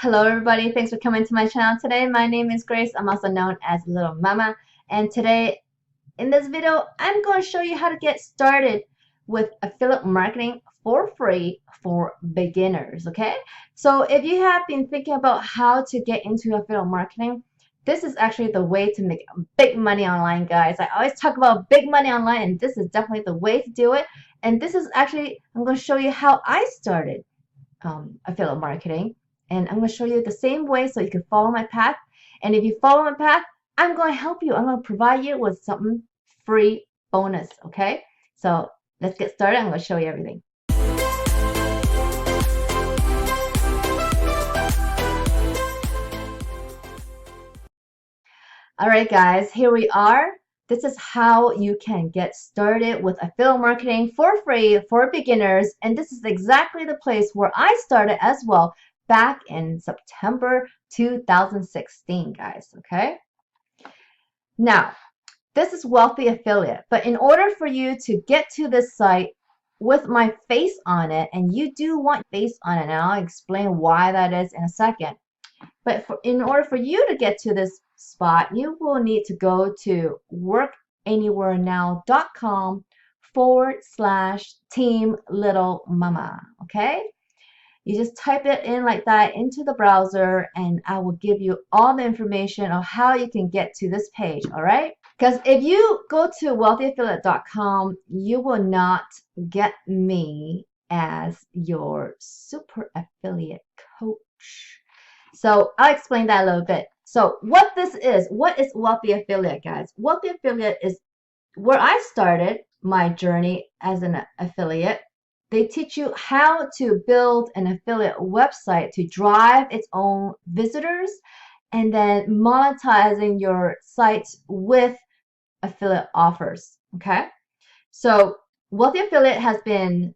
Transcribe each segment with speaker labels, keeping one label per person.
Speaker 1: Hello everybody, thanks for coming to my channel today. My name is Grace. I'm also known as Littlemama, and today in this video I'm going to show you how to get started with affiliate marketing for free for beginners. Okay, so if you have been thinking about how to get into affiliate marketing, this is actually the way to make big money online, guys. I always talk about big money online, and this is definitely the way to do it. And this is actually, I'm going to show you how I started affiliate marketing, and I'm going to show you the same way so you can follow my path. And if you follow my path, I'm going to help you. I'm going to provide you with something free bonus. Okay, so let's get started. I'm going to show you everything. All right, guys, here we are. This is how you can get started with affiliate marketing for free for beginners. And this is exactly the place where I started as well back in September 2016, guys. Okay. Now, this is Wealthy Affiliate. But in order for you to get to this site with my face on it, and you do want face on it, and I'll explain why that is in a second. But in order for you to get to this spot, you will need to go to workanywherenow.com/Team Littlemama. Okay? You just type it in like that into the browser, and I will give you all the information on how you can get to this page. All right? Because if you go to wealthyaffiliate.com, you will not get me as your super affiliate coach. So I'll explain that a little bit. So what is Wealthy Affiliate, guys? Wealthy Affiliate is where I started my journey as an affiliate. They teach you how to build an affiliate website to drive its own visitors, and then monetizing your site with affiliate offers. Okay, so Wealthy Affiliate has been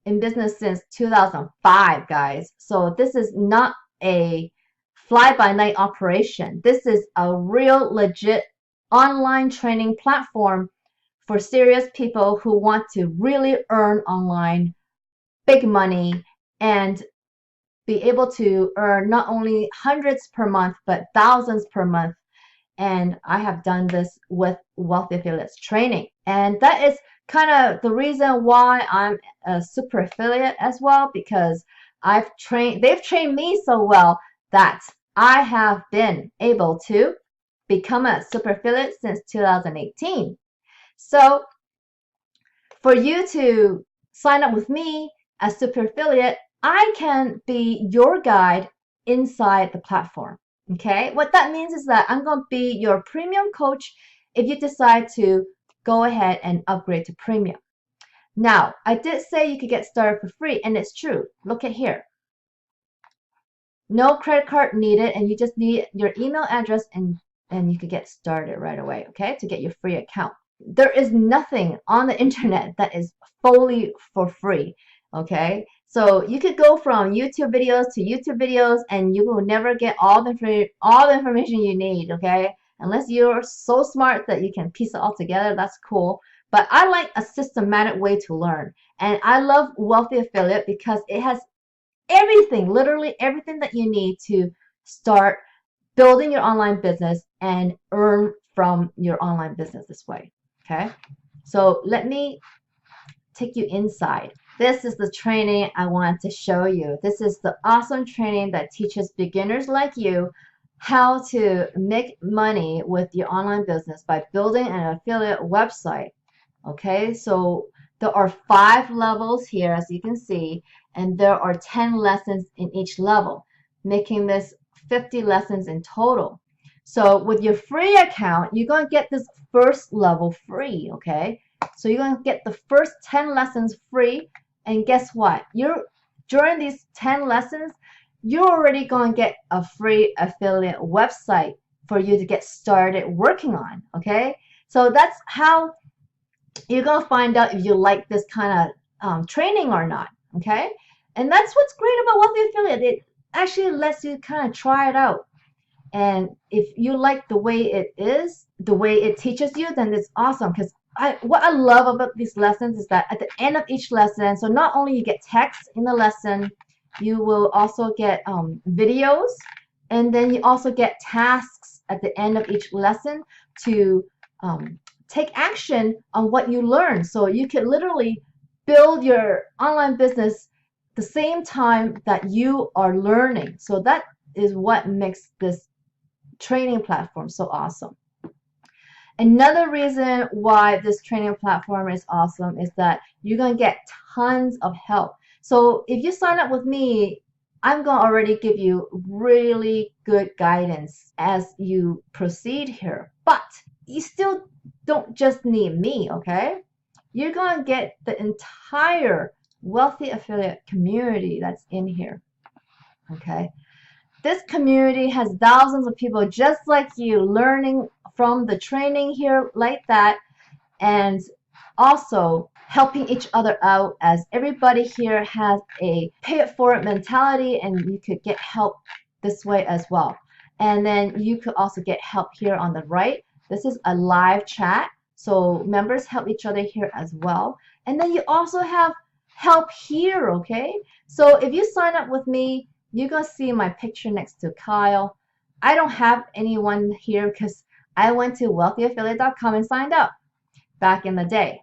Speaker 1: in business since 2005, guys. So this is not a fly-by-night operation. This is a real legit online training platform for serious people who want to really earn online big money and be able to earn not only hundreds per month but thousands per month. And I have done this with Wealthy Affiliates training, and that is kind of the reason why I'm a super affiliate as well, because they've trained me so well that I have been able to become a super affiliate since 2018. So for you to sign up with me as super affiliate, I can be your guide inside the platform. Okay, what that means is that I'm going to be your premium coach if you decide to go ahead and upgrade to premium. Now, I did say you could get started for free, and it's true. Look at here. No credit card needed, and you just need your email address, and you could get started right away, okay, to get your free account. There is nothing on the internet that is fully for free, okay? So you could go from YouTube videos to YouTube videos, and you will never get all the information you need, okay? Unless you're so smart that you can piece it all together, that's cool. But I like a systematic way to learn. And I love Wealthy Affiliate because it has everything, literally everything that you need to start building your online business and earn from your online business this way. Okay, so let me take you inside. This is the training I wanted to show you. This is the awesome training that teaches beginners like you how to make money with your online business by building an affiliate website. Okay, so there are 5 levels here, as you can see, and there are 10 lessons in each level, making this 50 lessons in total. So with your free account, you're going to get this first level free, okay? So you're going to get the first 10 lessons free, and guess what? During these 10 lessons, you're already going to get a free affiliate website for you to get started working on, okay? So that's how you're going to find out if you like this kind of training or not, okay? And that's what's great about Wealthy Affiliate. It actually lets you kind of try it out. And if you like the way it is, the way it teaches you, then it's awesome. Because what I love about these lessons is that at the end of each lesson, so not only you get text in the lesson, You will also get videos, and then you also get tasks at the end of each lesson to take action on what you learn. So you can literally build your online business the same time that you are learning. So that is what makes this training platform so awesome. Another reason why this training platform is awesome is that you're going to get tons of help. So if you sign up with me, I'm going to already give you really good guidance as you proceed here. But you still don't just need me, okay? You're going to get the entire Wealthy Affiliate community that's in here, okay? This community has thousands of people just like you learning from the training here like that, and also helping each other out, as everybody here has a pay it forward mentality, and you could get help this way as well. And then you could also get help here on the right. This is a live chat, so members help each other here as well. And then you also have help here, okay? So if you sign up with me, you're going to see my picture next to Kyle. I don't have anyone here because I went to wealthyaffiliate.com and signed up back in the day.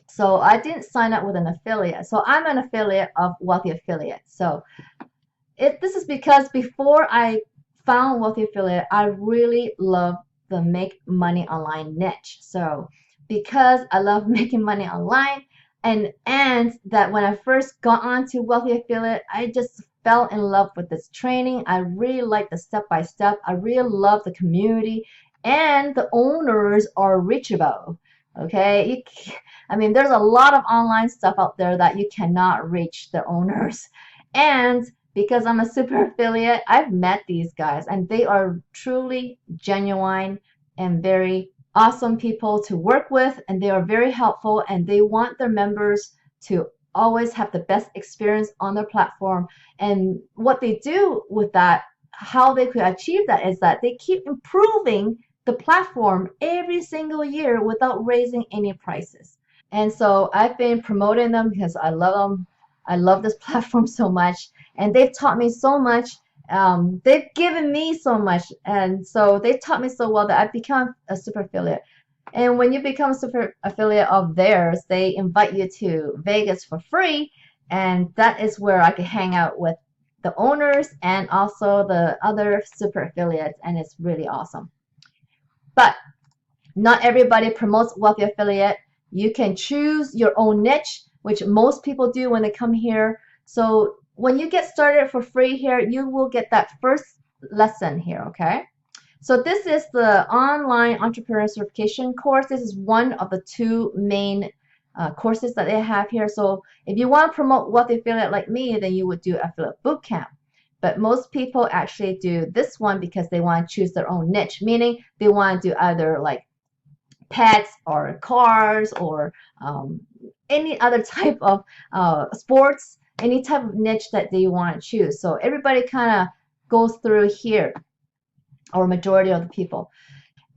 Speaker 1: So I didn't sign up with an affiliate. So I'm an affiliate of Wealthy Affiliate. So this is because before I found Wealthy Affiliate, I really love the make money online niche. So because I love making money online, and that when I first got onto Wealthy Affiliate, I just fell in love with this training. I really like the step-by-step. I really love the community, and the owners are reachable. Okay, I mean, there's a lot of online stuff out there that you cannot reach the owners. And because I'm a super affiliate, I've met these guys, and they are truly genuine and very awesome people to work with, and they are very helpful, and they want their members to always have the best experience on their platform. And what they do with that, how they could achieve that, is that they keep improving the platform every single year without raising any prices. And so I've been promoting them because I love them. I love this platform so much, and they've taught me so much. They've given me so much, and so they taught me so well that I've become a super affiliate. And when you become a super affiliate of theirs, they invite you to Vegas for free, and that is where I can hang out with the owners and also the other super affiliates, and it's really awesome. But not everybody promotes Wealthy Affiliate. You can choose your own niche, which most people do when they come here. So when you get started for free here, you will get that first lesson here, okay? So this is the online entrepreneur certification course. This is one of the two main courses that they have here. So if you want to promote Wealthy Affiliate like me, then you would do Affiliate Bootcamp. But most people actually do this one because they want to choose their own niche, meaning they want to do either like pets or cars or any other type of sports, any type of niche that they want to choose. So everybody kind of goes through here, or majority of the people.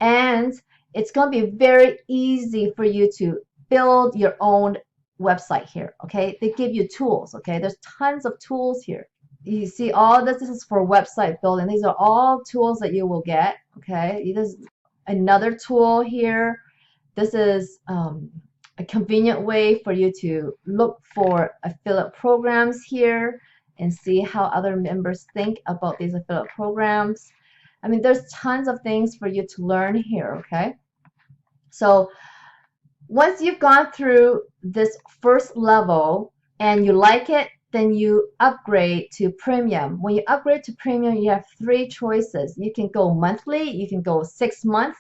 Speaker 1: And it's going to be very easy for you to build your own website here, okay? They give you tools, okay? There's tons of tools here. You see all this is for website building. These are all tools that you will get, okay? There's another tool here. This is a convenient way for you to look for affiliate programs here and see how other members think about these affiliate programs. I mean, there's tons of things for you to learn here, okay? So once you've gone through this first level and you like it, then you upgrade to premium. When you upgrade to premium, you have three choices. You can go monthly, you can go 6 months,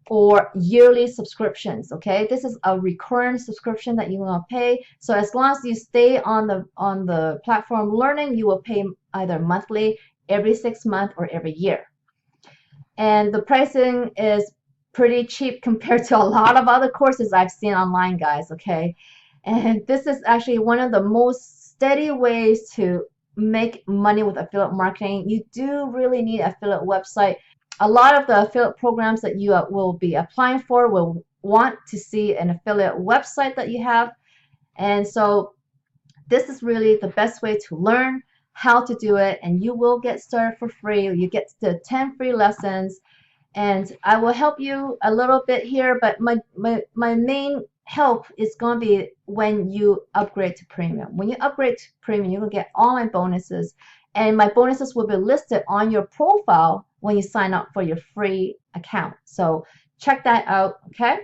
Speaker 1: or yearly subscriptions, okay? This is a recurring subscription that you want to pay. So as long as you stay on the platform learning, you will pay either monthly, every 6 months, or every year. And the pricing is pretty cheap compared to a lot of other courses I've seen online, guys, okay? And this is actually one of the most steady ways to make money with affiliate marketing. You do really need an affiliate website. A lot of the affiliate programs that you will be applying for will want to see an affiliate website that you have. And so this is really the best way to learn how to do it, and you will get started for free. You get the 10 free lessons, and I will help you a little bit here, but my main help is going to be when you upgrade to premium. When you upgrade to premium, you will get all my bonuses, and my bonuses will be listed on your profile when you sign up for your free account. So check that out, okay?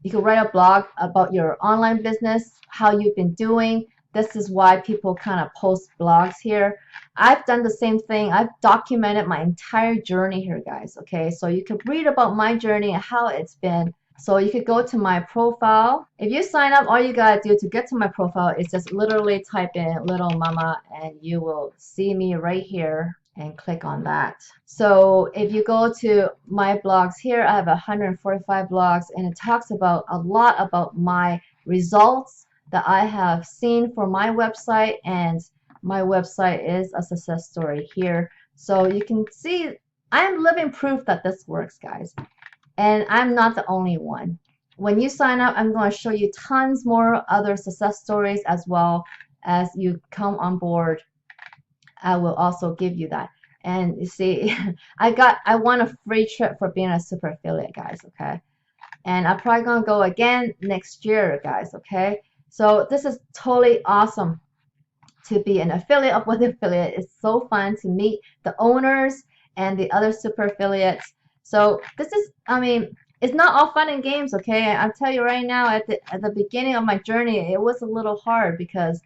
Speaker 1: You can write a blog about your online business, how you've been doing. This is why people kind of post blogs here. I've done the same thing. I've documented my entire journey here, guys. Okay, so you can read about my journey and how it's been. So you could go to my profile. If you sign up, all you gotta do to get to my profile is just literally type in Littlemama and you will see me right here and click on that. So if you go to my blogs here, I have 145 blogs, and it talks about a lot about my results that I have seen for my website, and my website is a success story here. So you can see I'm living proof that this works, guys. And I'm not the only one. When you sign up, I'm going to show you tons more other success stories as well. As you come on board, I will also give you that. And you see, I won a free trip for being a super affiliate, guys, okay? And I'm probably going to go again next year, guys, okay? So this is totally awesome to be an affiliate of Wealthy Affiliate. It's so fun to meet the owners and the other super affiliates. So this is, I mean, it's not all fun and games, okay? I'll tell you right now, at the beginning of my journey, it was a little hard because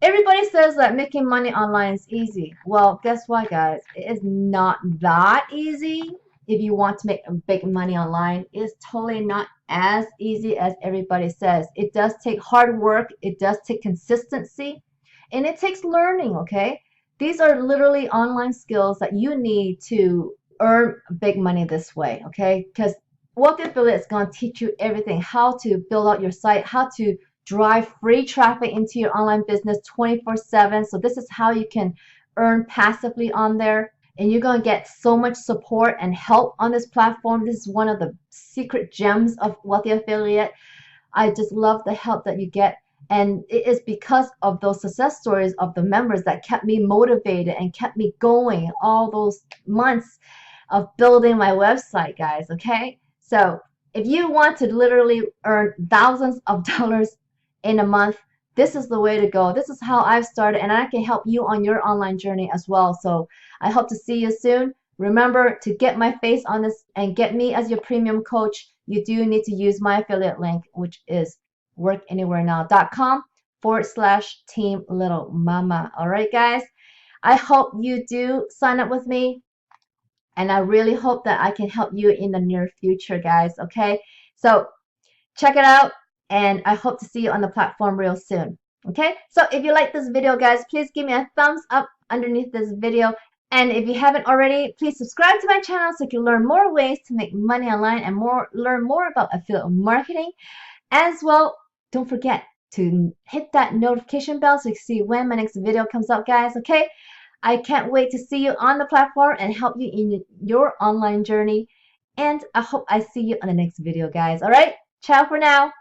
Speaker 1: everybody says that making money online is easy. Well, guess what, guys? It is not that easy. If you want to make big money online, it's totally not as easy as everybody says. It does take hard work. It does take consistency, and it takes learning, okay? These are literally online skills that you need to earn big money this way, okay? Because Wealthy Affiliate is going to teach you everything, how to build out your site, how to drive free traffic into your online business 24/7. So this is how you can earn passively on there. And you're going to get so much support and help on this platform. This is one of the secret gems of Wealthy Affiliate. I just love the help that you get. And it is because of those success stories of the members that kept me motivated and kept me going all those months of building my website, guys, okay? So if you want to literally earn thousands of dollars in a month, this is the way to go. This is how I've started, and I can help you on your online journey as well. So I hope to see you soon. Remember to get my face on this and get me as your premium coach. You do need to use my affiliate link, which is workanywherenow.com/Team Littlemama. All right, guys. I hope you do sign up with me, and I really hope that I can help you in the near future, guys. Okay, so check it out, and I hope to see you on the platform real soon. Okay, so if you like this video, guys, please give me a thumbs up underneath this video. And if you haven't already, please subscribe to my channel so you can learn more ways to make money online and learn more about affiliate marketing. As well, don't forget to hit that notification bell so you can see when my next video comes up, guys. Okay, I can't wait to see you on the platform and help you in your online journey. And I hope I see you on the next video, guys. All right, ciao for now.